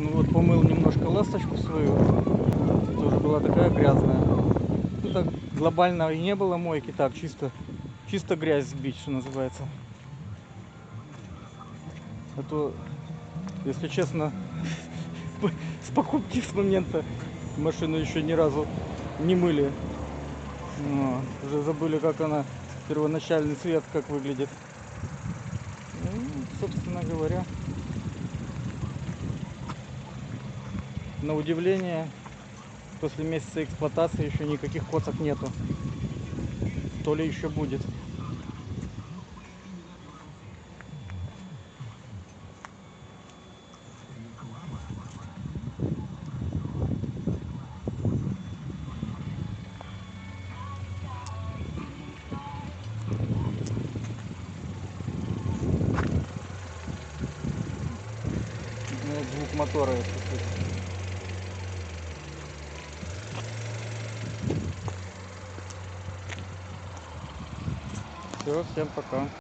Ну вот помыл немножко ласточку свою, тоже была такая грязная. Ну так глобально и не было мойки, так чисто грязь сбить, что называется. А то, если честно, с покупки с момента машину еще ни разу не мыли. Но уже забыли, как она, первоначальный цвет как выглядит. Ну, собственно говоря, на удивление, после месяца эксплуатации еще никаких коцок нету. То ли еще будет. Ну, вот звук мотора, если слышно. Все, всем пока.